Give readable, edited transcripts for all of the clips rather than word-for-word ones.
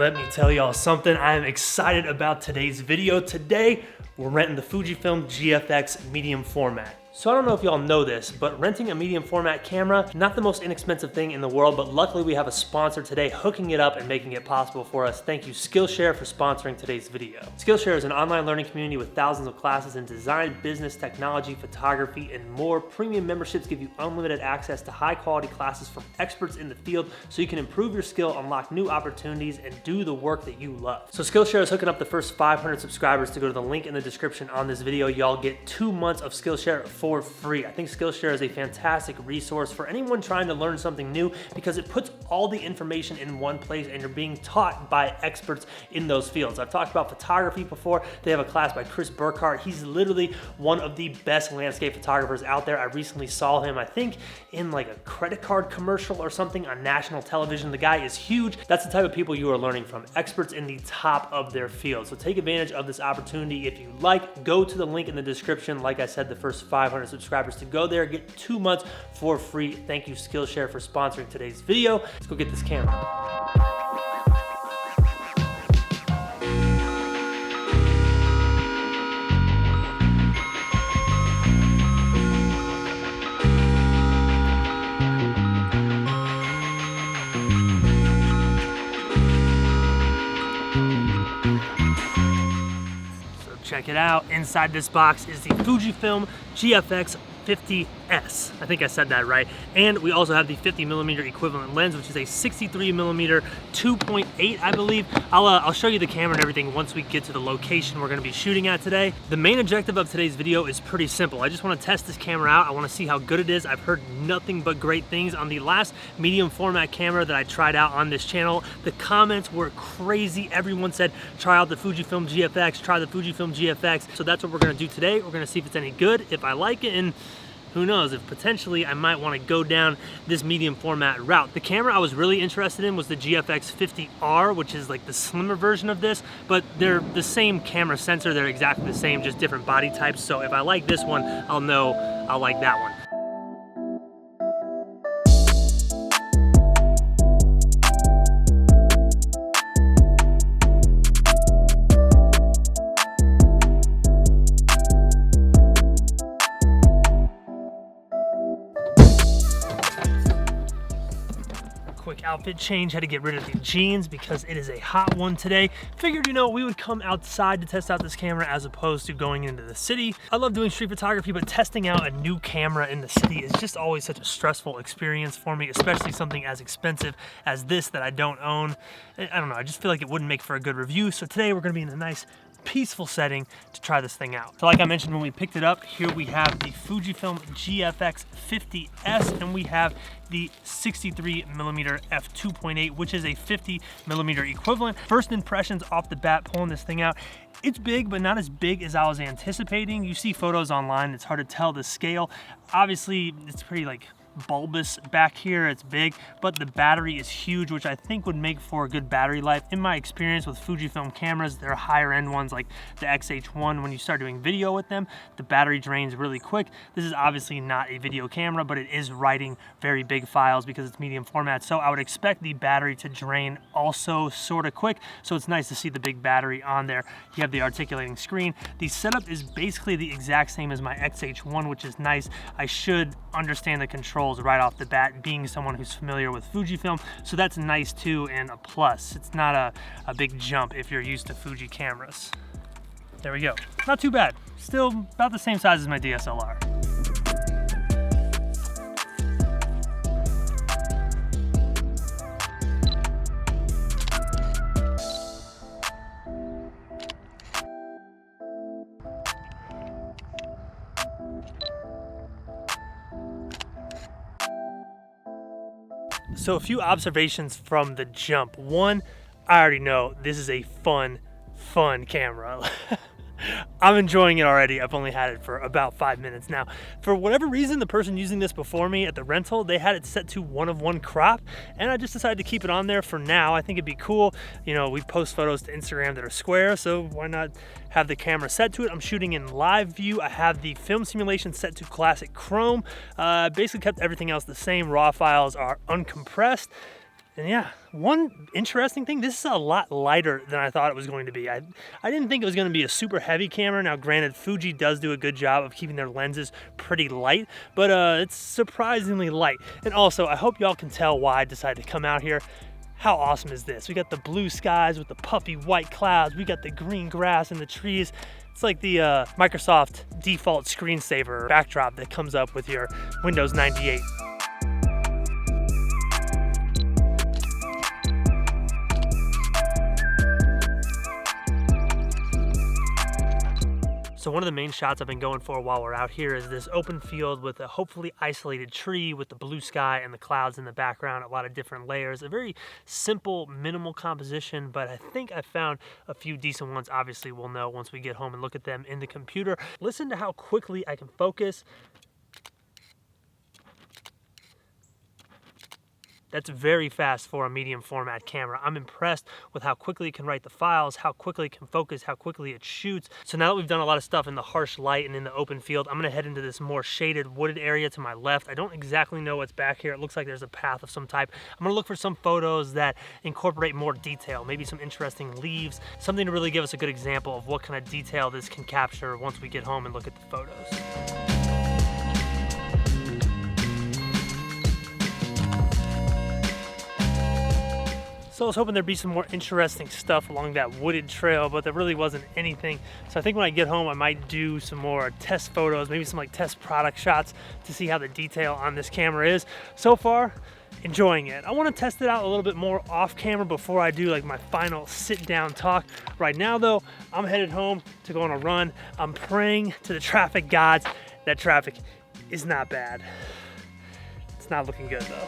Let me tell y'all something. I am excited about today's video. Today, we're renting the FujiFilm GFX medium format. So I don't know if y'all know this, but renting a medium format camera, not the most inexpensive thing in the world, but luckily we have a sponsor today hooking it up and making it possible for us. Thank you Skillshare for sponsoring today's video. Skillshare is an online learning community with thousands of classes in design, business, technology, photography, and more. Premium memberships give you unlimited access to high quality classes from experts in the field so you can improve your skill, unlock new opportunities, and do the work that you love. So Skillshare is hooking up the first 500 subscribers to go to the link in the description on this video. Y'all get 2 months of Skillshare for free. I think Skillshare is a fantastic resource for anyone trying to learn something new because it puts all the information in one place and you're being taught by experts in those fields. I've talked about photography before. They have a class by Chris Burkhardt. He's literally one of the best landscape photographers out there. I recently saw him, I think, in like a credit card commercial or something on national television. The guy is huge. That's the type of people you are learning from, experts in the top of their field. So take advantage of this opportunity if you like. Go to the link in the description. Like I said, the first 500 subscribers to go there, get 2 months for free. Thank you Skillshare for sponsoring today's video. Let's go get this camera. Check it out. Inside this box is the FujiFilm GFX 50S. I think I said that right. And we also have the 50mm equivalent lens, which is a 63mm 2.8, I believe. I'll show you the camera and everything once we get to the location we're gonna be shooting at today. The main objective of today's video is pretty simple. I just wanna test this camera out. I wanna see how good it is. I've heard nothing but great things on the last medium format camera that I tried out on this channel. The comments were crazy. Everyone said, try out the FujiFilm GFX, try the FujiFilm GFX. So that's what we're gonna do today. We're gonna see if it's any good, if I like it, and who knows, if potentially I might want to go down this medium format route. The camera I was really interested in was the GFX 50R, which is like the slimmer version of this, but they're the same camera sensor. They're exactly the same, just different body types. So if I like this one, I'll know I'll like that one. Quick outfit change, had to get rid of the jeans because it is a hot one today. Figured, you know, we would come outside to test out this camera as opposed to going into the city. I love doing street photography, but testing out a new camera in the city is just always such a stressful experience for me, especially something as expensive as this that I don't own. I don't know, I just feel like it wouldn't make for a good review. So today we're gonna be in a nice peaceful setting to try this thing out. So like I mentioned when we picked it up, here we have the FujiFilm GFX 50S and we have the 63mm f2.8, which is a 50mm equivalent. First impressions off the bat pulling this thing out, it's big, but not as big as I was anticipating. You see photos online, it's hard to tell the scale. Obviously, it's pretty like bulbous back here, it's big, but the battery is huge, which I think would make for a good battery life. In my experience with Fujifilm cameras, they're higher end ones like the XH1, when you start doing video with them, the battery drains really quick. This is obviously not a video camera, but it is writing very big files because it's medium format, so I would expect the battery to drain also sort of quick, so it's nice to see the big battery on there. You have the articulating screen. The setup is basically the exact same as my XH1, which is nice. I should understand the controls right off the bat, being someone who's familiar with Fujifilm, so that's nice too and a plus. It's not a big jump if you're used to Fuji cameras. There we go. Not too bad. Still about the same size as my DSLR. So a few observations from the jump. One, I already know this is a fun camera. I'm enjoying it already. I've only had it for about 5 minutes now. For whatever reason, the person using this before me at the rental, they had it set to 1:1 crop, and I just decided to keep it on there for now. I think it'd be cool. You know, we post photos to Instagram that are square, so why not have the camera set to it? I'm shooting in live view. I have the film simulation set to classic chrome. Basically kept everything else the same. Raw files are uncompressed. And yeah, one interesting thing, this is a lot lighter than I thought it was going to be. I didn't think it was going to be a super heavy camera. Now granted, Fuji does do a good job of keeping their lenses pretty light, but it's surprisingly light. And also, I hope y'all can tell why I decided to come out here. How awesome is this? We got the blue skies with the puffy white clouds. We got the green grass and the trees. It's like the Microsoft default screensaver backdrop that comes up with your Windows 98. So one of the main shots I've been going for while we're out here is this open field with a hopefully isolated tree with the blue sky and the clouds in the background, a lot of different layers, a very simple, minimal composition, but I think I found a few decent ones. Obviously, we'll know once we get home and look at them in the computer. Listen to how quickly I can focus. That's very fast for a medium format camera. I'm impressed with how quickly it can write the files, how quickly it can focus, how quickly it shoots. So now that we've done a lot of stuff in the harsh light and in the open field, I'm gonna head into this more shaded wooded area to my left. I don't exactly know what's back here. It looks like there's a path of some type. I'm gonna look for some photos that incorporate more detail, maybe some interesting leaves, something to really give us a good example of what kind of detail this can capture once we get home and look at the photos. So I was hoping there'd be some more interesting stuff along that wooded trail, but there really wasn't anything. So I think when I get home, I might do some more test photos, maybe some like test product shots to see how the detail on this camera is. So far, enjoying it. I want to test it out a little bit more off camera before I do like my final sit down talk. Right now though, I'm headed home to go on a run. I'm praying to the traffic gods that traffic is not bad. It's not looking good though.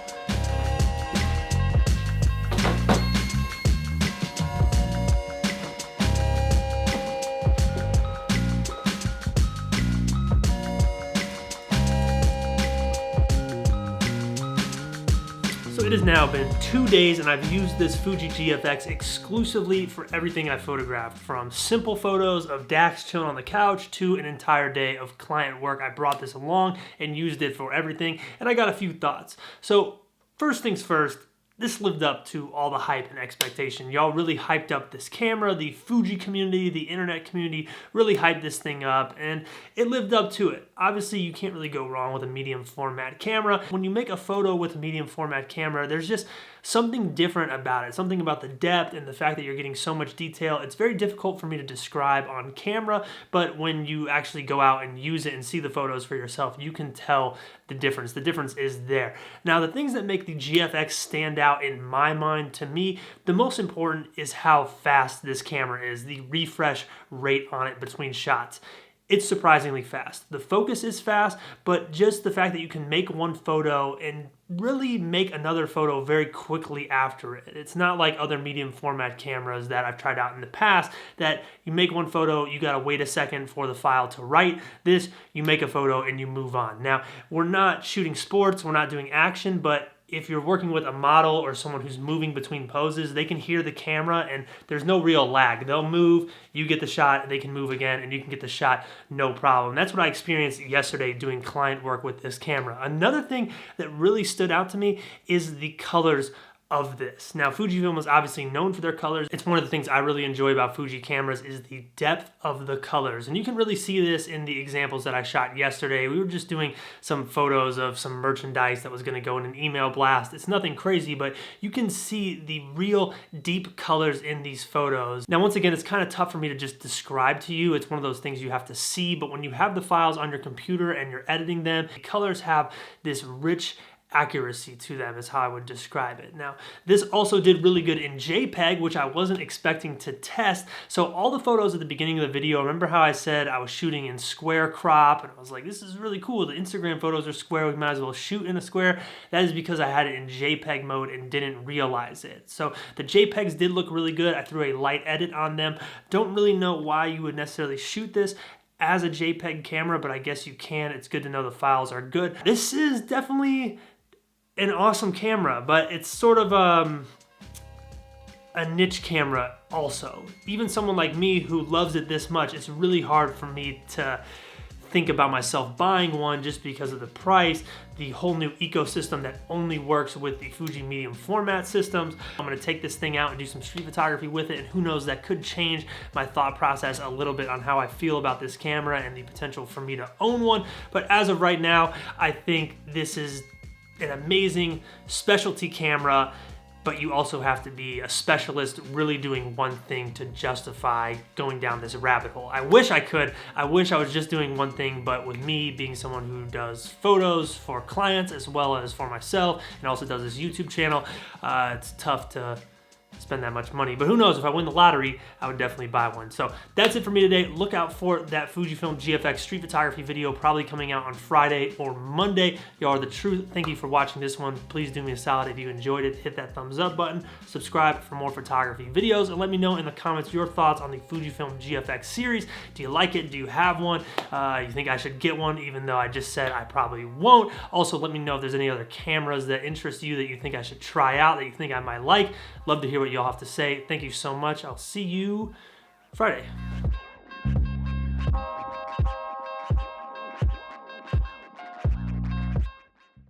So it has now been 2 days and I've used this Fuji GFX exclusively for everything I photographed, from simple photos of Dax chilling on the couch to an entire day of client work. I brought this along and used it for everything, and I got a few thoughts. So first things first, this lived up to all the hype and expectation. Y'all really hyped up this camera. The Fuji community, the internet community really hyped this thing up, and it lived up to it. Obviously, you can't really go wrong with a medium format camera. When you make a photo with a medium format camera, there's just something different about it, something about the depth and the fact that you're getting so much detail. It's very difficult for me to describe on camera, but when you actually go out and use it and see the photos for yourself, you can tell the difference. The difference is there. Now, the things that make the GFX stand out in my mind, to me, the most important is how fast this camera is, the refresh rate on it between shots. It's surprisingly fast. The focus is fast, but just the fact that you can make one photo and really make another photo very quickly after it. It's not like other medium format cameras that I've tried out in the past that you make one photo, you gotta wait a second for the file to write. This, you make a photo and you move on. Now, we're not shooting sports, we're not doing action, but if you're working with a model or someone who's moving between poses, they can hear the camera and there's no real lag. They'll move, you get the shot, they can move again, and you can get the shot no problem. That's what I experienced yesterday doing client work with this camera. Another thing that really stood out to me is the colors of this. Now, Fujifilm is obviously known for their colors. It's one of the things I really enjoy about Fuji cameras is the depth of the colors. And you can really see this in the examples that I shot yesterday. We were just doing some photos of some merchandise that was gonna go in an email blast. It's nothing crazy, but you can see the real deep colors in these photos. Now, once again, it's kind of tough for me to just describe to you. It's one of those things you have to see, but when you have the files on your computer and you're editing them, the colors have this rich accuracy to them is how I would describe it. Now, this also did really good in Jpeg, which I wasn't expecting to test. So all the photos at the beginning of the video, remember how I said I was shooting in square crop, and I was like, this is really cool. The Instagram photos are square, we might as well shoot in a square. That is because I had it in Jpeg mode and didn't realize it. So the Jpegs did look really good. I threw a light edit on them. Don't really know why you would necessarily shoot this as a Jpeg camera, but I guess you can. It's good to know the files are good. This is definitely an awesome camera, but it's sort of a niche camera also. Even someone like me who loves it this much, it's really hard for me to think about myself buying one just because of the price, the whole new ecosystem that only works with the Fuji medium format systems. I'm gonna take this thing out and do some street photography with it, and who knows, that could change my thought process a little bit on how I feel about this camera and the potential for me to own one. But as of right now, I think this is an amazing specialty camera, but you also have to be a specialist really doing one thing to justify going down this rabbit hole. I wish I could. I wish I was just doing one thing, but with me being someone who does photos for clients as well as for myself and also does this YouTube channel, it's tough to spend that much money. But who knows, if I win the lottery, I would definitely buy one. So that's it for me today. Look out for that FujiFilm GFX street photography video, probably coming out on Friday or Monday. Y'all are the truth. Thank you for watching this one. Please do me a solid if you enjoyed it. Hit that thumbs up button, subscribe for more photography videos, and let me know in the comments your thoughts on the FujiFilm GFX series. Do you like it? Do you have one? You think I should get one, even though I just said I probably won't? Also, let me know if there's any other cameras that interest you that you think I should try out, that you think I might like. Love to hear what y'all have to say. Thank you so much. I'll see you Friday.